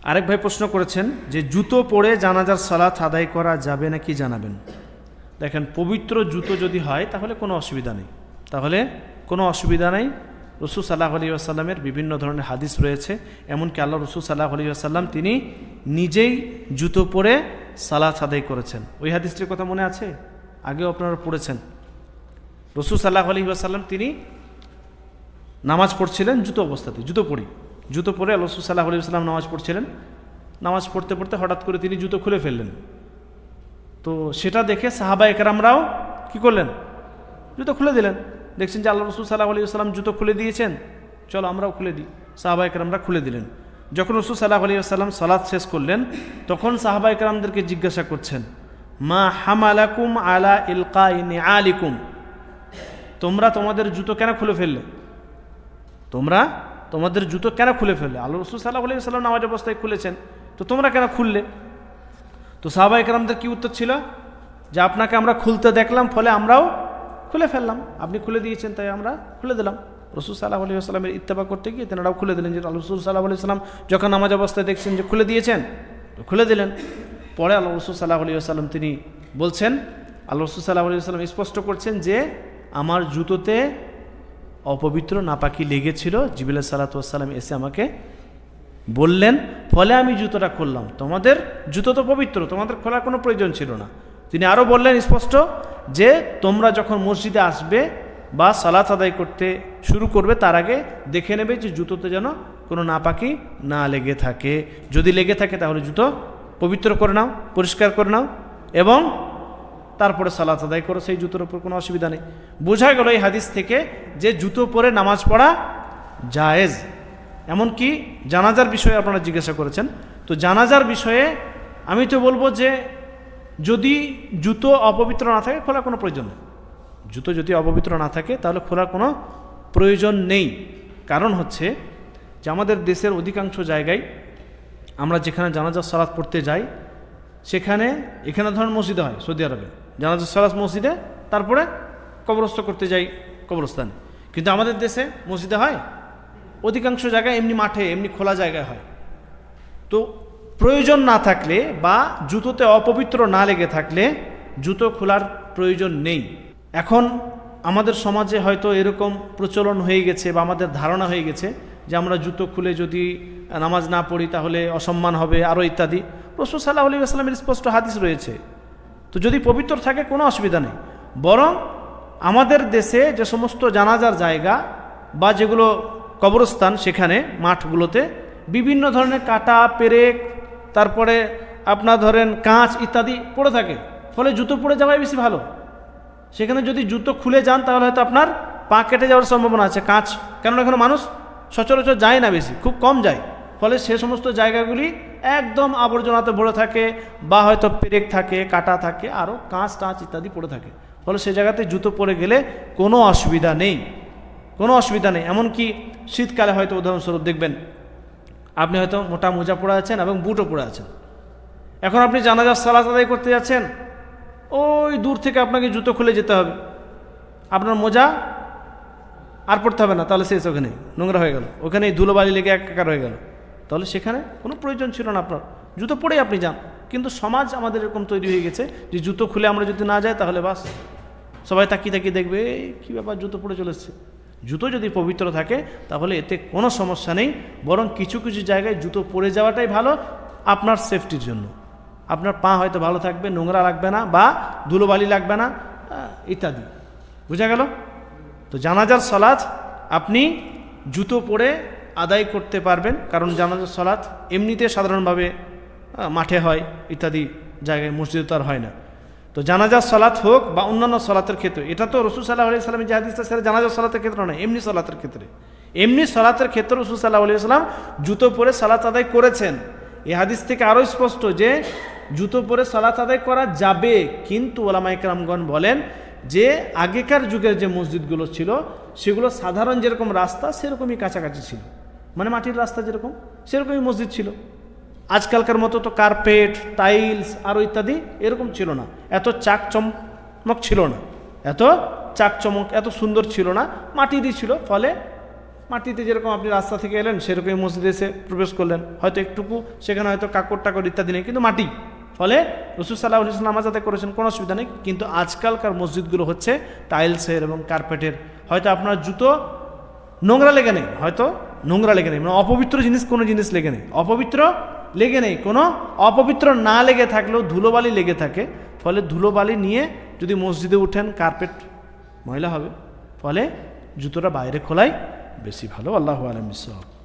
আরেক ভাই প্রশ্ন করেছেন যে জুতো পরে জানাজার সালাত আদায় করা যাবে নাকি জানাবেন। দেখেন, পবিত্র জুতো যদি হয় তাহলে কোনো অসুবিধা নেই, রসুল সাল্লাল্লাহু আলাইহি ওয়াসাল্লামের বিভিন্ন ধরনের হাদিস রয়েছে। এমনকি আল্লাহ রসুল সাল্লাল্লাহু আলাইহি ওয়াসাল্লাম তিনি নিজেই জুতো পরে সালাত আদায় করেছেন। ওই হাদিসটির কথা মনে আছে? আগেও আপনারা পড়েছেন। রসুল সাল্লাল্লাহু আলাইহি ওয়াসাল্লাম তিনি নামাজ পড়ছিলেন জুতো অবস্থাতে, জুতো পরে রসুল সাল্লাল্লাহু আলাইহি ওয়াসাল্লাম নামাজ পড়ছিলেন। নামাজ পড়তে পড়তে হঠাৎ করে তিনি জুতো খুলে ফেললেন। তো সেটা দেখে সাহাবা একরামরাও কি করলেন? জুতো খুলে দিলেন। দেখছেন যে আল্লাহ রসুল সাল্লাল্লাহু আলাইহি ওয়াসাল্লাম জুতো খুলে দিয়েছেন, চলো আমরাও খুলে দিই। সাহাবা একরামরা খুলে দিলেন। যখন রসুল সাল্লাল্লাহু আলাইহি ওয়াসাল্লাম সালাত শেষ করলেন, তখন সাহাবা একরামদেরকে জিজ্ঞাসা করছেন, মা হামালাকুম আলা ইলকাই নিআলিকুম, তোমরা তোমাদের জুতো কেন খুলে ফেললে? আল্লাহ রসুল সাল্লাল্লাহু আলাইহি ওয়াসাল্লাম নামাজ অবস্থায় খুলেছেন, তো তোমরা কেন খুললে? তো সাহাবা একরামদের কি উত্তর ছিল? যে আপনাকে আমরা খুলতে দেখলাম, ফলে আমরাও খুলে ফেললাম। আপনি খুলে দিয়েছেন, তাই আমরা খুলে দিলাম। রসুল সাল্লাল্লাহু আলাইহি ওয়াসাল্লামের ইত্তেবা করতে গিয়ে তেনারাও খুলে দিলেন। যে আল্লাহ রসুল সাল্লাল্লাহু আলাইহি ওয়াসাল্লাম যখন নামাজ অবস্থায় দেখছেন যে খুলে দিয়েছেন, তো খুলে দিলেন। পরে আল্লাহ রসুল সাল্লাল্লাহু আলাইহি ওয়াসাল্লাম তিনি বলছেন, আল্লাহ রসুল সাল্লাল্লাহু আলাইহি ওয়াসাল্লাম স্পষ্ট করছেন যে আমার জুতোতে অপবিত্র নাপাকি লেগেছিল, জিবরিল সালাতু ওয়াসসালাম এসে আমাকে বললেন, ফলে আমি জুতোটা খুললাম। তোমাদের জুতো তো পবিত্র, তোমাদের খোলার কোনো প্রয়োজন ছিল না। তিনি আরও বললেন স্পষ্ট যে তোমরা যখন মসজিদে আসবে বা সালাত আদায় করতে শুরু করবে, তার আগে দেখে নেবে যে জুতোতে যেন কোনো নাপাকি না লেগে থাকে। যদি লেগে থাকে তাহলে জুতো পবিত্র করে নাও, পরিষ্কার করে নাও এবং তারপরে সালাত আদায় করো, সেই জুতোর উপর কোনো অসুবিধা নেই। বোঝা গেল এই হাদিস থেকে যে জুতো পরে নামাজ পড়া জায়েজ। এমনকি জানাজার বিষয়ে আপনারা জিজ্ঞাসা করেছেন, তো জানাজার বিষয়ে আমি তো বলবো যে যদি জুতো অপবিত্র না থাকে খোলার কোনো প্রয়োজন নেই। জুতো যদি অপবিত্র না থাকে তাহলে খোলার কোনো প্রয়োজন নেই। কারণ হচ্ছে যে আমাদের দেশের অধিকাংশ জায়গায় আমরা যেখানে জানাজার সালাত পড়তে যাই, এখানে ধরুন মসজিদে হয়, সৌদি আরবে জানাজার সালাত মসজিদে, তারপরে কবরস্থ করতে যাই কবরস্থানে। কিন্তু আমাদের দেশে মসজিদে হয়, অধিকাংশ জায়গায় এমনি মাঠে, এমনি খোলা জায়গায় হয়। তো প্রয়োজন না থাকলে বা জুতোতে অপবিত্র না লেগে থাকলে জুতো খোলার প্রয়োজন নেই। এখন আমাদের সমাজে হয়তো এরকম প্রচলন হয়ে গেছে বা আমাদের ধারণা হয়ে গেছে যে আমরা জুতো খুলে যদি নামাজ না পড়ি তাহলে অসম্মান হবে, আরও ইত্যাদি। রাসূল সাল্লাল্লাহু আলাইহি ওয়াসাল্লামের স্পষ্ট হাদিস রয়েছে। তো যদি পবিত্র থাকে কোনো অসুবিধা নেই। বরং আমাদের দেশে যে সমস্ত জানাজার জায়গা বা যেগুলো কবরস্থান, সেখানে মাঠগুলোতে বিভিন্ন ধরনের কাঁটা, পেরেক, তারপরে আপনার ধরেন কাঁচ ইত্যাদি পড়ে থাকে, ফলে জুতো পড়ে যাওয়াই বেশি ভালো। সেখানে যদি জুতো খুলে যান তাহলে হয়তো আপনার পা কেটে যাওয়ার সম্ভাবনা আছে। কাঁচ, কেননা এখানে মানুষ সচরাচর যায় না, বেশি খুব কম যায়, ফলে সে সমস্ত জায়গাগুলি একদম আবর্জনাতে ভরে থাকে বা হয়তো পেরেক থাকে, কাঁটা থাকে, আরও কাঁচ টাঁচ ইত্যাদি পড়ে থাকে। ফলে সে জায়গাতে জুতো পরে গেলে কোনো অসুবিধা নেই। এমনকি শীতকালে হয়তো উদাহরণস্বরূপ দেখবেন আপনি হয়তো মোটা মোজা পরে আছেন এবং বুটও পরে আছেন। এখন আপনি জানাজার সালাত আদায় করতে যাচ্ছেন, ওই দূর থেকে আপনাকে জুতো খুলে যেতে হবে, আপনার মোজা আর পড়তে হবে না, তাহলে শেষ, ওখানে নোংরা হয়ে গেল, ওখানেই ধুলোবালি লেগে একাকার হয়ে গেল। তাহলে সেখানে কোনো প্রয়োজন ছিল না আপনার, জুতো পরেই আপনি যান। কিন্তু সমাজ আমাদের এরকম তৈরি হয়ে গেছে যে জুতো খুলে আমরা যদি না যাই তাহলে বাস, সবাই তাকিয়ে তাকিয়ে দেখবে কী ব্যাপার, জুতো পরে চলে এসছে। জুতো যদি পবিত্র থাকে তাহলে এতে কোনো সমস্যা নেই। বরং কিছু কিছু জায়গায় জুতো পরে যাওয়াটাই ভালো আপনার সেফটির জন্য। আপনার পা হয়তো ভালো থাকবে, নোংরা লাগবে না বা ধুলোবালি লাগবে না ইত্যাদি। বুঝা গেল? তো জানাজার সালাত আপনি জুতো পরে আদায় করতে পারবেন, কারণ জানাজার সালাত এমনিতে সাধারণভাবে মাঠে হয় ইত্যাদি জায়গায়, মসজিদে তো আর হয় না। তো জানাজার সালাত হোক বা অন্যান্য সালাতের ক্ষেত্রে, এটা তো রাসূল সাল্লাল্লাহু আলাইহি ওয়াসাল্লামের যে হাদিসটা সেটা জানাজার সালাতের ক্ষেত্রে নয়, এমনি সালাতের ক্ষেত্রে রাসূল সাল্লাল্লাহু আলাইহি ওয়াসাল্লাম জুতো পরে সালাত আদায় করেছেন। এই হাদিস থেকে আরও স্পষ্ট যে জুতো পরে সালাত আদায় করা যাবে। কিন্তু ওলামায়ে কেরামগণ বলেন যে আগেকার যুগের যে মসজিদগুলো ছিল সেগুলো সাধারণ যেরকম রাস্তা সেরকমই কাছাকাছি ছিল, মানে মাটির রাস্তা যেরকম সেরকমই মসজিদ ছিল। আজকালকার মতো তো কার্পেট, টাইলস আরও ইত্যাদি এরকম ছিল না, এত চাকচমক ছিল না, এত সুন্দর ছিল না, মাটিরই ছিল। ফলে মাটিতে যেরকম আপনি রাস্তা থেকে এলেন সেরকমই মসজিদে এসে প্রবেশ করলেন, হয়তো একটুকু সেখানে হয়তো কাকড় টাকড় ইত্যাদি নেই, কিন্তু মাটি, ফলে রাসূল সাল্লাল্লাহু আলাইহি ওয়াসাল্লাম নামাজ আদায় করেছেন, কোনো অসুবিধা নেই। কিন্তু আজকালকার মসজিদগুলো হচ্ছে টাইলসের এবং কার্পেটের, হয়তো আপনার জুতো নোংরা লেগে নেই, হয়তো নোংরা লেগে নেই, মানে অপবিত্র জিনিস কোনো জিনিস লেগে নেই, অপবিত্র লেগে নেই, কোনো অপবিত্র না লেগে থাকলেও ধুলোবালি লেগে থাকে, ফলে ধুলোবালি নিয়ে যদি মসজিদে উঠেন কার্পেট ময়লা হবে, ফলে জুতোটা বাইরে খোলাই বেশি ভালো। আল্লাহু আ'লাম বিসসাওয়াব।